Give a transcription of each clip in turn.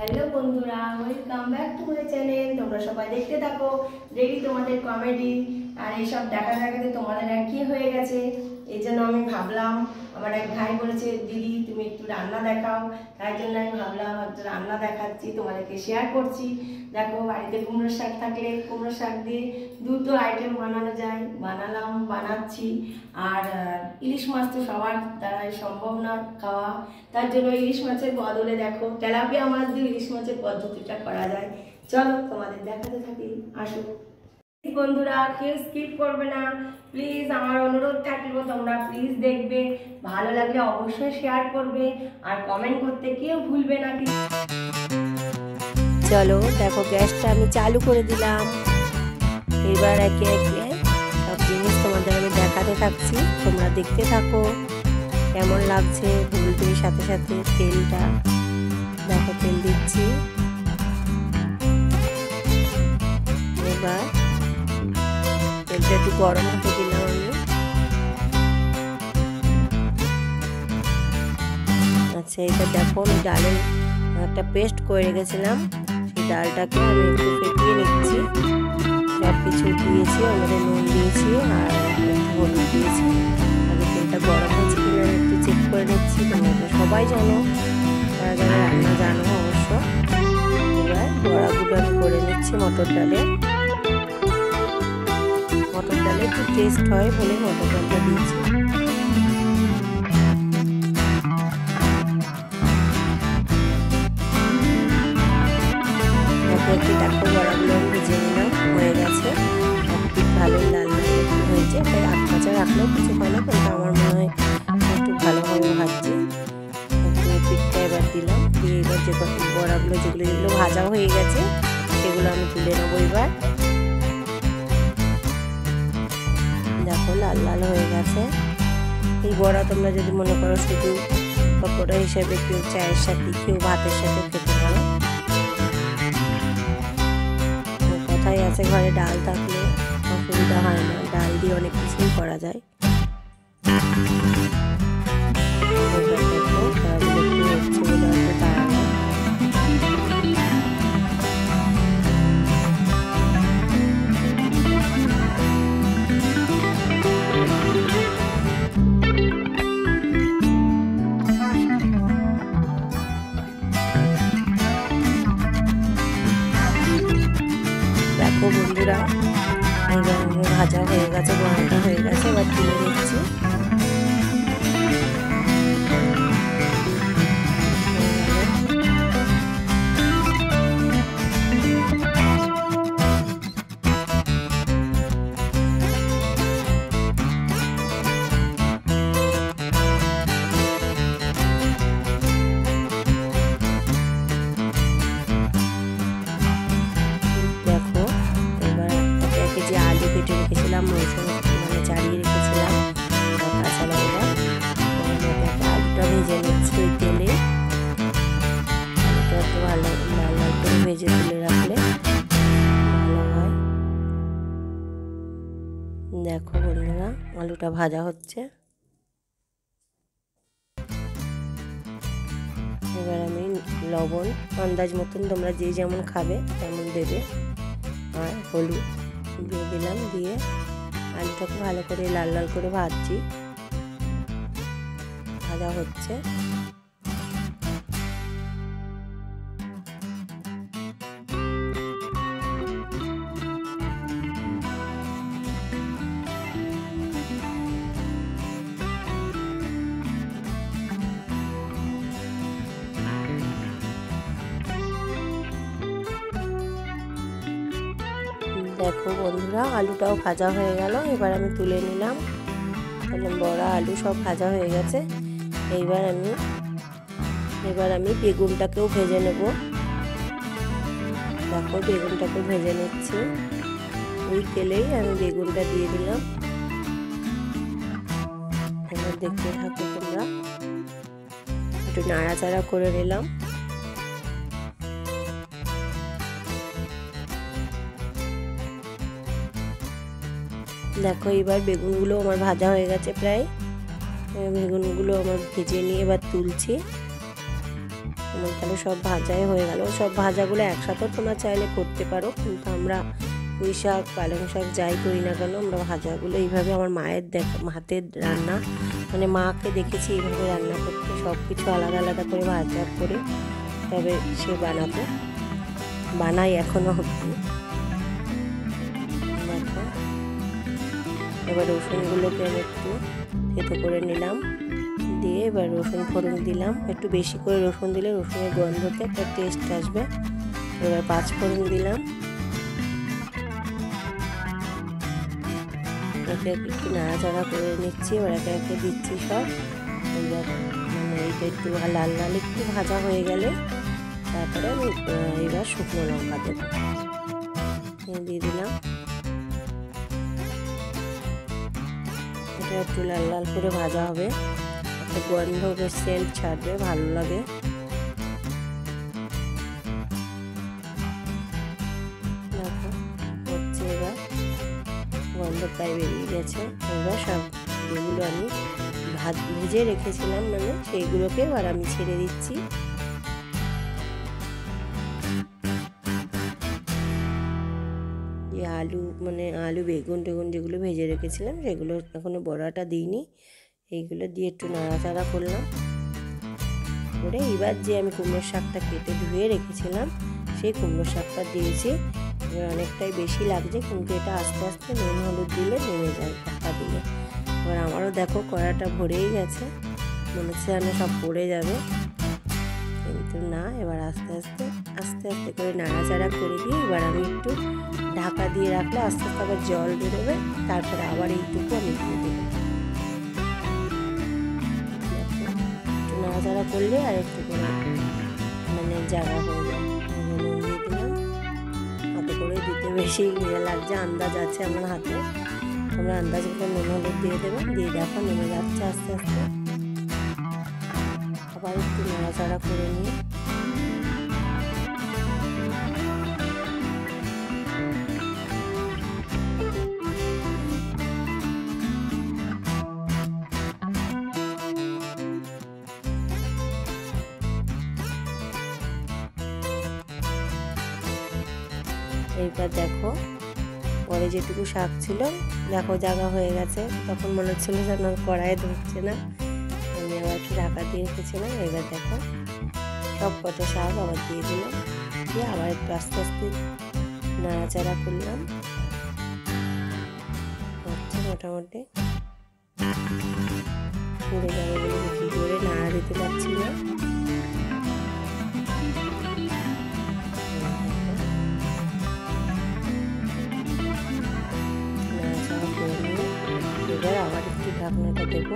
Hello বন্ধুরা, welcome back to my channel. তোমরা সবাই দেখতে থাকো ডেইলি তোমাদের কমেডি। আর এইসব দেখা দেখাতে তোমাদের একই হয়ে গেছে। এই জন্য আমি ভাবলাম, আমার এক ভাই বলেছে দিদি তুমি একটু রান্না দেখাও, তাই জন্য আমি ভাবলাম একটু রান্না দেখাচ্ছি, তোমাদেরকে শেয়ার করছি। দেখো, বাড়িতে কুমড়ো শাক থাকলে কুমড়ো শাক দিয়ে দুটো আইটেম বানানো যায়, বানাচ্ছি। আর ইলিশ মাছ তো সবার দ্বারাই সম্ভব না খাওয়া, তার জন্য ইলিশ মাছের বদলে দেখো তেলাপিয়া মাছ দিয়ে ইলিশ মাছের পদ্ধতিটা করা যায়। চলো তোমাদের দেখাতে থাকি, আসো। বন্ধুরা, কেউ স্কিপ করবে না প্লিজ, আমার অনুরোধ থাকলো তোমরা প্লিজ দেখবে, ভালো লাগলে অবশ্যই শেয়ার করবে আর কমেন্ট করতে কেউ ভুলবে না। চলো দেখো, গ্যাসটা আমি চালু করে দিলাম। এবার একে একে সব জিনিস তোমাদের আমি দেখাতে থাকছি, তোমরা দেখতে থাকো। কেমন লাগছে বলবে, সাথে সাথে তেলটা দেখো, তেল দিচ্ছি। এবার তেলটা একটু গরম হতে দিলাম আমি। আচ্ছা, এটা দেখো আমি ডালের একটা পেস্ট করে রেখেছিলাম, সেই ডালটাকে আমি একটু ফেটিয়ে নিচ্ছি। সব কিছু দিয়েছি, আমাদের নুন দিয়েছি আর হলুদ দিয়েছি। আগে তেলটা গরম হয়েছে কিনা আমি একটু চেক করে নিচ্ছি। তোমরা তো সবাই জানো, যারা যারা রান্না জানো অবশ্য। এবার বড়াগুলো আমি করে নিচ্ছি মটর ডালে। মটর ডালে একটু টেস্ট হয় বলে মটর ডালটা দিয়েছি। একটু দেখো, বড়াগুলো আমি ভেজে নিলাম, হয়ে গেছে। একটু ভালোই লাল লাল একটু হয়েছে, তাই আধ কাঁচা রাখলেও কিছু হয় না, কিন্তু আমার মনে হয় একটু ভালোভাবে ভাজছি। পিঠটা এবার দিলাম, দিয়ে এবার যে বড়াগুলো যেগুলো ভাজা হয়ে গেছে সেগুলো আমি তুলে নেবো। এবার দেখো লাল লাল হয়ে গেছে। এই বড়া তোমরা যদি মনে করো শুধু পকোড়া হিসেবে, কেউ চায়ের সাথে, কেউ ভাতের সাথে খেতে পারো। কথাই আছে, ঘরে ডাল থাকলে অসুবিধা হয় না, ডাল দিয়ে অনেক কিছুই করা যায়। দেখো বন্ধুরা, ভাজা হয়ে গেছে, বড়াটা হয়ে গেছে, এবার তুলে নিচ্ছি। যে আলু কেটে রেখেছিলাম, রসুন মানে চালিয়ে রেখেছিলাম, কাঁচা লঙ্কা, আলুটা ভেজে নিচ্ছি ওই তেলে। আলুটা একটু ভালো লাল লাল করে ভেজে তুলে রাখলে ভালো হয়। দেখো বন্ধুরা, আলুটা ভাজা হচ্ছে। এবার আমি লবণ আন্দাজ মতন, তোমরা যে যেমন খাবে তেমন দেবে, আর হলুদ দিয়ে দিলাম। দিয়ে আলুটাকে ভালো করে লাল লাল করে ভাজছি, ভাজা হচ্ছে। দেখো বন্ধুরা, আলুটাও ভাজা হয়ে গেল, এবার আমি তুলে নিলাম। তাহলে বড়া আলু সব ভাজা হয়ে গেছে। এবার আমি বেগুনটাকেও ভেজে নেব। দেখো বেগুনটাকে ভেজে নিচ্ছি, ওই তেলেই আমি বেগুনটা দিয়ে দিলাম। এবার দেখতে থাকো তোমরা, একটু নাড়াচাড়া করে নিলাম। দেখো এবার বেগুনগুলো আমার ভাজা হয়ে গেছে প্রায়। বেগুনগুলো আমার ভেজে নিয়ে এবার তুলছি। তাহলে সব ভাজাই হয়ে গেল। সব ভাজাগুলো একসাথেও তোমরা চাইলে করতে পারো, কিন্তু আমরা পুঁই শাক পালং শাক যাই করি না কেন আমরা ভাজাগুলো এইভাবে, আমার মায়ের হাতের রান্না, মানে মাকে দেখেছি এইভাবে রান্না করতে, সব কিছু আলাদা আলাদা করে ভাজা করে তবে সে বানাতো, বানাই এখনও অবধি। দেখো এবার রসুনগুলোকে আমি একটু থেতো করে নিলাম, দিয়ে এবার রসুন ফোড়ন দিলাম। একটু বেশি করে রসুন দিলে রসুনের গন্ধতে একটা টেস্ট আসবে। এবার 5 ফোড়ন দিলাম, একে একটু নাড়াচাড়া করে নিচ্ছি। এবার একে একে দিচ্ছি সব। এবার মানে এইটা একটু লাল লাল একটু ভাজা হয়ে গেলে তারপরে আমি এবার শুকনো লঙ্কা দেবো, দিয়ে দিলাম। এটা একটু লাল লাল করে ভাজা হবে, একটা গন্ধ বেশ সেন্ট ছাড়বে, ভালো লাগে। দেখো হচ্ছে, এবার গন্ধ প্রায় বেরিয়ে গেছে। এবার সব যেগুলো আমি ভেজে রেখেছিলাম মানে সেইগুলোকে এবার আমি ছেড়ে দিচ্ছি। যে আলু মানে আলু বেগুন টেগুন যেগুলো ভেজে রেখেছিলাম সেগুলো এখনো বড়াটা দিইনি, এইগুলো দিয়ে একটু নাড়াচাড়া করলাম করে এবার যে আমি কুমড়ো শাকটা কেটে ধুয়ে রেখেছিলাম সেই কুমড়ো শাকটা দিয়েছি। এবার অনেকটাই বেশি লাগছে, কিন্তু এটা আস্তে আস্তে নুন হলুদ দিলে নেমে যায় ঢাকা দিলে। এবার আমারও দেখো কড়াটা ভরেই গেছে, মনে হচ্ছে যেন সব পড়ে যাবে, কিন্তু না। এবার আস্তে আস্তে আস্তে আস্তে করে নাড়াচাড়া করে দিয়ে এবার আমি একটু ঢাকা দিয়ে রাখলে আস্তে আস্তে আবার জল বেরোবে, তারপরে আবার এইটুকু আমি দিয়ে দেবো। একটু নাড়াচাড়া করলে আর একটু করে মানে জায়গা হয়ে যায়। নুন দিয়ে দিলাম, হাতে করে দিতে বেশি ইয়ে লাগছে, আন্দাজ আছে আমার হাতে, তোমরা আন্দাজ করে নুন হলুদ দিয়ে দেবে। দিয়ে দেখো নেমে যাচ্ছে আস্তে আস্তে। আবার একটু নাড়াচাড়া করে নিয়ে এইবার দেখো পরে যেটুকু শাক ছিল দেখো জায়গা হয়ে গেছে, তখন মনে হচ্ছিল যেন কড়াইয়ে ধরছে না, আমি আবার একটু ঢাকা দিয়ে রেখেছিলাম। এবার দেখো সব কটা শাক আবার দিয়ে দিলাম, দিয়ে আবার একটু আস্তে আস্তে নাড়াচাড়া করলাম। হচ্ছে মোটামুটি পুড়ে যাবে বলে বেশি করে নাড়া দিতে পারছি না। নাড়াচাড়া করে নিয়ে এবার আবার একটু ঢাকনাটা দেবো।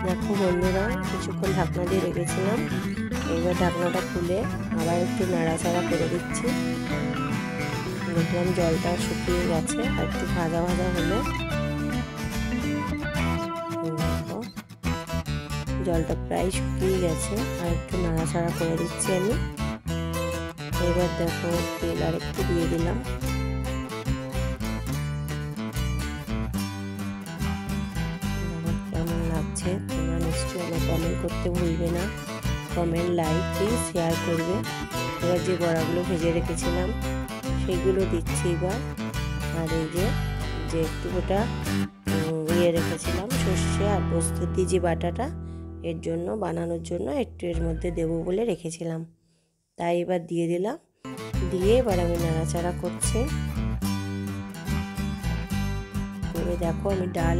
দেখো বন্ধুরা কিছুক্ষণ ঢাকনা দিয়ে রেখেছিলাম, এবার ঢাকনাটা খুলে আবার একটু নাড়াচাড়া করে দিচ্ছি। দেখলাম জলটা শুকিয়ে গেছে, আর একটু ভাজা ভাজা হলে জলটা প্রায় শুকিয়ে গেছে, আর একটু নাড়াচাড়া করে দিচ্ছি আমি। এবার দেখো তেল আর একটু দিয়ে দিলাম। কেমন লাগছে তোমরা নিশ্চয়ই আমার কমেন্ট করতে ভুলবে না, কমেন্ট লাইক প্লিজ শেয়ার করবে। এবার যে বড়াগুলো ভেজে রেখেছিলাম সেগুলো দিচ্ছি এবার। আর এই যে একটু ওটা ইয়ে রেখেছিলাম সর্ষে আর পোস্ত দিয়ে যে বাটাটা এর জন্য বানানোর জন্য একটু এর মধ্যে দেবো বলে রেখেছিলাম, তাই এবার দিয়ে দিলাম। দিয়ে এবার আমি নাড়াচাড়া করছি করে দেখো আমি ডাল,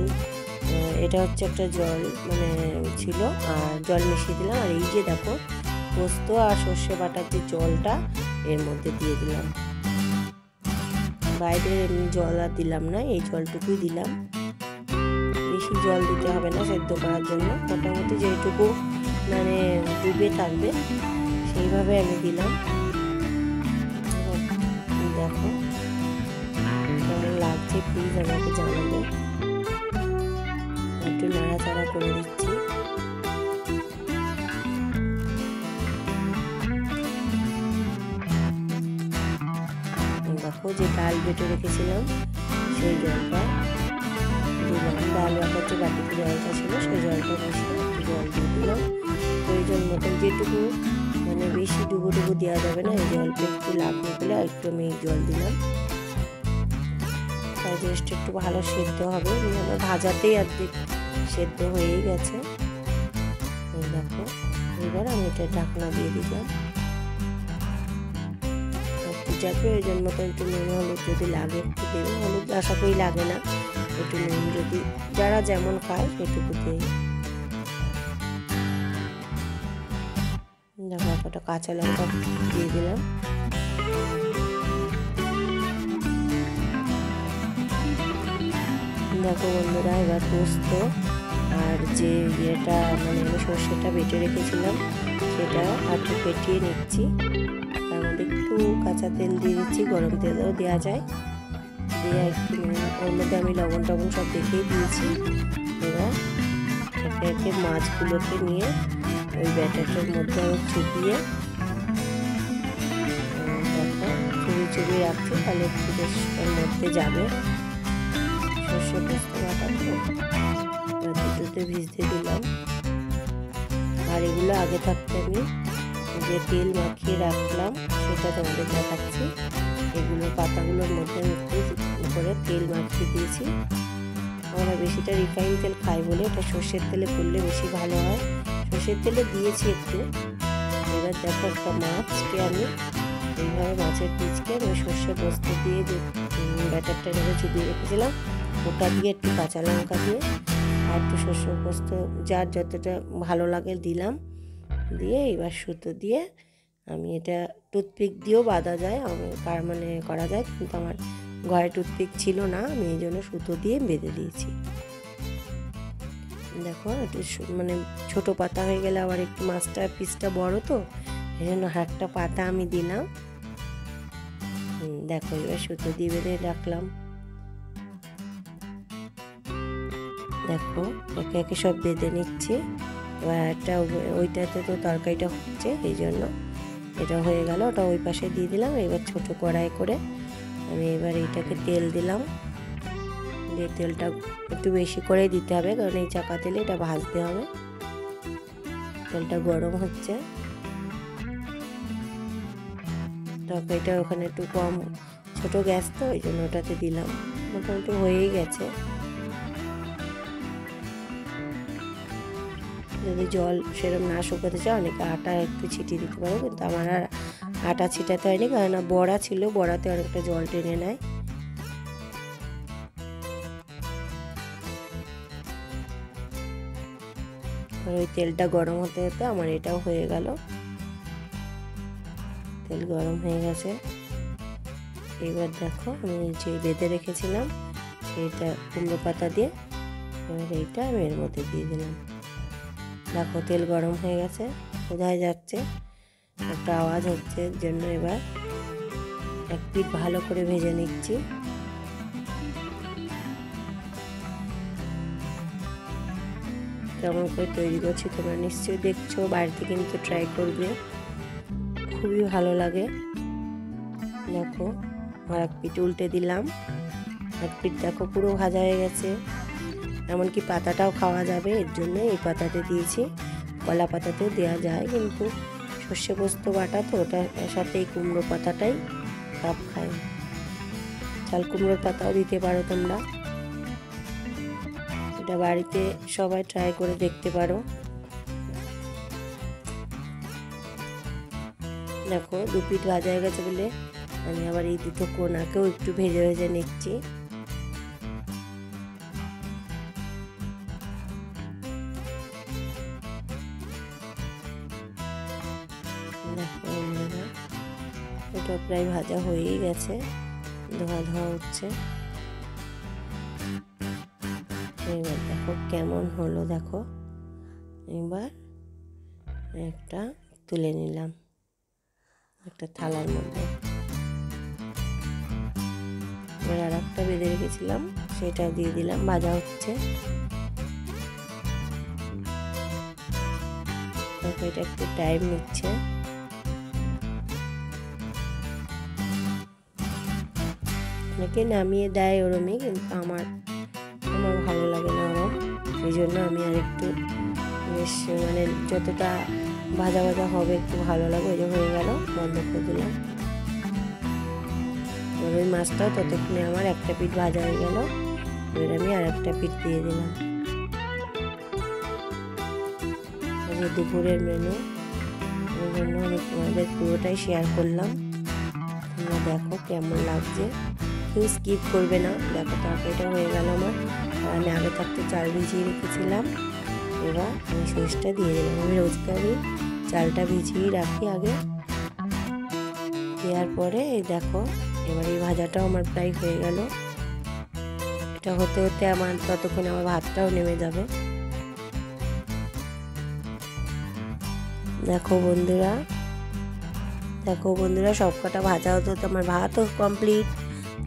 এটা হচ্ছে একটা জল মানে ছিল আর জল মিশিয়ে দিলাম। আর এই যে দেখো পোস্ত আর সর্ষে বাটার যে জলটা এর মধ্যে দিয়ে দিলাম, বাইরের এমনি জল আর দিলাম না, এই জলটুকুই দিলাম। বেশি জল দিতে হবে না সেদ্ধ করার জন্য, মোটামুটি যেটুকু মানে ডুবে থাকবে সেইভাবে আমি দিলাম। দেখো কেমন লাগছে প্লিজ আমাকে জানাবে। একটু নাড়াচাড়া করে দিচ্ছি। দেখো যে ডাল বেটে রেখেছিলাম সেই জলটা দিলাম। ডাল বাটার যে বাটিতে জলটা ছিল সেই জলটা বসে জল দিয়ে দিলাম প্রয়োজন মতন, যেটুকু মানে বেশি ডুবো দেওয়া যাবে না, এই জলটা একটু লাগবে বলে একটু আমি জল দিলাম। তাই জাস্ট একটু ভালো সেদ্ধ হবে, আমার ভাজাতেই অর্ধেক সেদ্ধ হয়েই গেছে। এই দেখো, এবার আমি এটা ঢাকনা দিয়ে দিলাম। যা প্রয়োজন মতো একটু নুন হলুদ যদি লাগে একটু দেবে, হলুদ আশা করি লাগে না, একটু নুন যদি যারা যেমন খায় সেটুকু দিয়ে। দেখো একটা কাঁচা লঙ্কা দিয়ে দিলাম। দেখো বন্ধুরা, এবার পোস্ত আর যে ইয়েটা মানে আমি সর্ষেটা বেটে রেখেছিলাম সেটা একটু পেটিয়ে নিচ্ছি। তার মধ্যে একটু কাঁচা তেল দিয়ে দিচ্ছি, গরম তেলও দেওয়া যায়, দিয়ে একটু ওর মধ্যে আমি লবণ টবণ সব দেখেই দিয়েছি। এবার একে একে মাছগুলোকে নিয়ে ওই ব্যাটারটার মধ্যে আমি চুপিয়ে চুপিয়ে রাখছি, তাহলে একটু বেশ ওর মধ্যে যাবে। সর্ষে পোস্ত বাটা দুটোতে ভিজতে দিলাম। আর এগুলো আগে থাকতে আমি যে তেল মাখিয়ে রাখলাম সেটা তোমাদের দেখাচ্ছি। এগুলো পাতাগুলোর মধ্যে আমি একটু করে তেল মাখিয়ে দিয়েছি। আমরা বেশিটা রিফাইন তেল খাই বলে এটা সর্ষের তেলে করলে বেশি ভালো হয়, সর্ষের তেলে দিয়েছি একটু। এবার দেখো একটা মাছকে আমি এইভাবে মাছের পিচকে আমি সর্ষে পোস্ত দিয়ে যে ব্যাটারটা এভাবে চুপিয়ে রেখেছিলাম ওটা দিয়ে একটু কাঁচা লঙ্কা দিয়ে আর একটু সর্ষে পোস্ত যার যতটা ভালো লাগে দিলাম, দিয়ে এবার সুতো দিয়ে আমি এটা টুথপিক দিয়েও বাঁধা যায়, মানে করা যায়, কিন্তু আমার ঘরে টুথপিক ছিল না, আমি এই জন্য সুতো দিয়ে বেঁধে দিয়েছি। দেখো একটু মানে ছোটো পাতা হয়ে গেলে আবার একটু মাছটার পিসটা বড় তো, এই জন্য একটা পাতা আমি দিলাম। দেখো এবার সুতো দিয়ে বেঁধে রাখলাম। দেখো একে একে সব বেঁধে নিচ্ছি। এবার একটা ওইটাতে তো তরকারিটা হচ্ছে, এই জন্য এটা হয়ে গেল, ওটা ওই পাশে দিয়ে দিলাম। এবার ছোট কড়াই করে আমি এবার এইটাকে তেল দিলাম, দিয়ে তেলটা একটু বেশি করে দিতে হবে, কারণ এই চাকা তেলে এটা ভাজতে হবে। তেলটা গরম হচ্ছে, তরকারিটা ওখানে একটু কম, ছোট গ্যাস তো ওই জন্য ওটাতে দিলাম। মোটামুটি হয়েই গেছে। যদি জল সেরকম না শুকাতে চাও অনেকে আটা একটু ছিটিয়ে দিতে পারো, কিন্তু আমার আর আটা ছিটাতে হয়নি, কারণ বড়া ছিল, বড়াতে অনেকটা জল টেনে নেয়। আর ওই তেলটা গরম হতে হতে আমার এটাও হয়ে গেল। তেল গরম হয়ে গেছে। এবার দেখো আমি যে বেঁধে রেখেছিলাম সেইটা কুমড়ো পাতা দিয়ে এবার এইটা আমি এর মধ্যে দিয়ে দিলাম। দেখো তেল গরম হয়ে গেছে, বোঝাই যাচ্ছে, একটা আওয়াজ হচ্ছে, এর জন্য এবার এক পিঠ ভালো করে ভেজে নিচ্ছি। কেমন করে তৈরি করছি তোমরা নিশ্চয়ই দেখছো, বাড়িতে কিন্তু ট্রাই করবে, খুবই ভালো লাগে। দেখো আর এক পিঠ উল্টে দিলাম, এক পিঠ দেখো পুরো ভাজা হয়ে গেছে। এমনকি পাতাটাও খাওয়া যাবে, এর জন্য এই পাতাতে দিয়েছি, কলা পাতাতেও দেওয়া যায়, কিন্তু সর্ষে পোস্ত বাটা তো ওটার সাথে এই কুমড়ো পাতাটাই খাপ খায়। চাল কুমড়োর পাতাও দিতে পারো তোমরা, এটা বাড়িতে সবাই ট্রাই করে দেখতে পারো। দেখো দু পিঠ ভাজা হয়ে গেছে বলে আমি আবার এই দুটো কোনাকেও একটু ভেজে ভেজে নিচ্ছি। দেখো এটা প্রায় ভাজা হয়েই গেছে, ধোয়া ধোয়া উঠছে। এবার দেখো কেমন হলো, দেখো এবার একটা তুলে নিলাম একটা থালার মধ্যে। এবার আর একটা বেঁধে রেখেছিলাম সেটা দিয়ে দিলাম, ভাজা হচ্ছে। দেখো এটা একটু টাইম নিচ্ছে। অনেকে নামিয়ে দেয় ওরমই, কিন্তু আমার ভালো লাগে না ওরম। এই জন্য আমি আর একটু বেশ মানে যতটা ভাজা ভাজা হবে একটু ভালো লাগে, ওই যে হয়ে গেল, বন্ধ করে দিলাম। এবার ওই মাছটাও ততক্ষণে আমার একটা পিঠ ভাজা হয়ে গেল। এবার আমি আর একটা পিঠ দিয়ে দিলাম। দুপুরের মেনু, ওই জন্য আমি তোমাদের পুরোটাই শেয়ার করলাম। তোমরা দেখো কেমন লাগছে, কেউ স্কিপ করবে না। দেখো তরকারিটা হয়ে গেল আমার। আর আমি আগে থাকতে চাল ভিজিয়ে রেখেছিলাম, এবার আমি সরিষাটা দিয়ে দিলাম। আমি রোজকারই চালটা ভিজিয়ে রাখি আগে, দেওয়ার পরে এই দেখো এবার এই ভাজাটাও আমার প্রায় হয়ে গেল। এটা হতে হতে আমার ততক্ষণে আমার ভাতটাও নেমে যাবে। দেখো বন্ধুরা সব কটা ভাজা হতে হতে আমার ভাতও কমপ্লিট।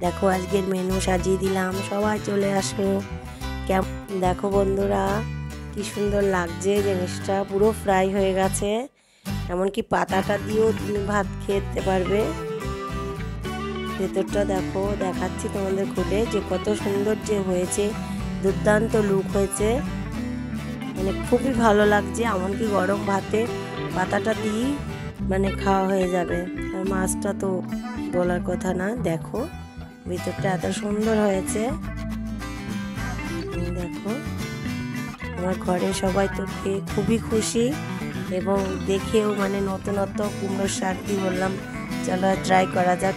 দেখো আজকের মেনু সাজিয়ে দিলাম, সবাই চলে আসো। দেখো বন্ধুরা কি সুন্দর লাগছে জিনিসটা, পুরো ফ্রাই হয়ে গেছে। এমনকি পাতাটা দিয়েও তুমি ভাত খেতে পারবে। ভেতরটা দেখো, দেখাচ্ছি তোমাদের খুলে যে কত সুন্দর যে হয়েছে, দুর্দান্ত লুক হয়েছে, মানে খুবই ভালো লাগছে। এমনকি গরম ভাতে পাতাটা দিয়ে মানে খাওয়া হয়ে যাবে। আর মাছটা তো বলার কথা না। দেখো ভিতরটা এত সুন্দর হয়েছে। দেখো আমার ঘরে সবাই তো খেয়ে খুবই খুশি, এবং দেখেও মানে নতুনত্ব কুমড়োর শাক দিয়ে বললাম চলো ট্রাই করা যাক।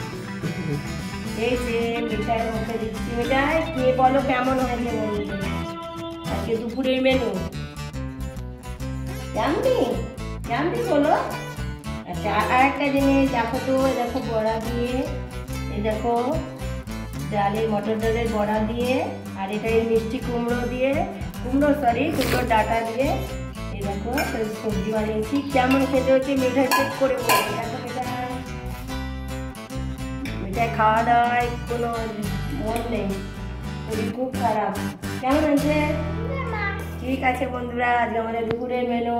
এই যে মিঠাই মুখে দিচ্ছি, মিঠাই খেয়ে বলো কেমন হয়েছে বন্ধুদের আজকে দুপুরের মেনু। জানবি বলো। আচ্ছা আর একটা জিনিস দেখো তো, দেখো বড়া দিয়ে, এই দেখো ডালের মটর ডালের বড়া দিয়ে, আর এটা এই মিষ্টি কুমড়ো দিয়ে, কুমড়োর ডাঁটা দিয়ে এই দেখো সবজি বানিয়েছি। কেমন খেতে হচ্ছে মিঠাই চেক করে বলবো। দেখো মিঠাই খাওয়া দাওয়ায় কোনো মন নেই, শরীর খুব খারাপ। কেমন হয়েছে? ঠিক আছে বন্ধুরা, আজকে আমাদের দুপুরের মেনু।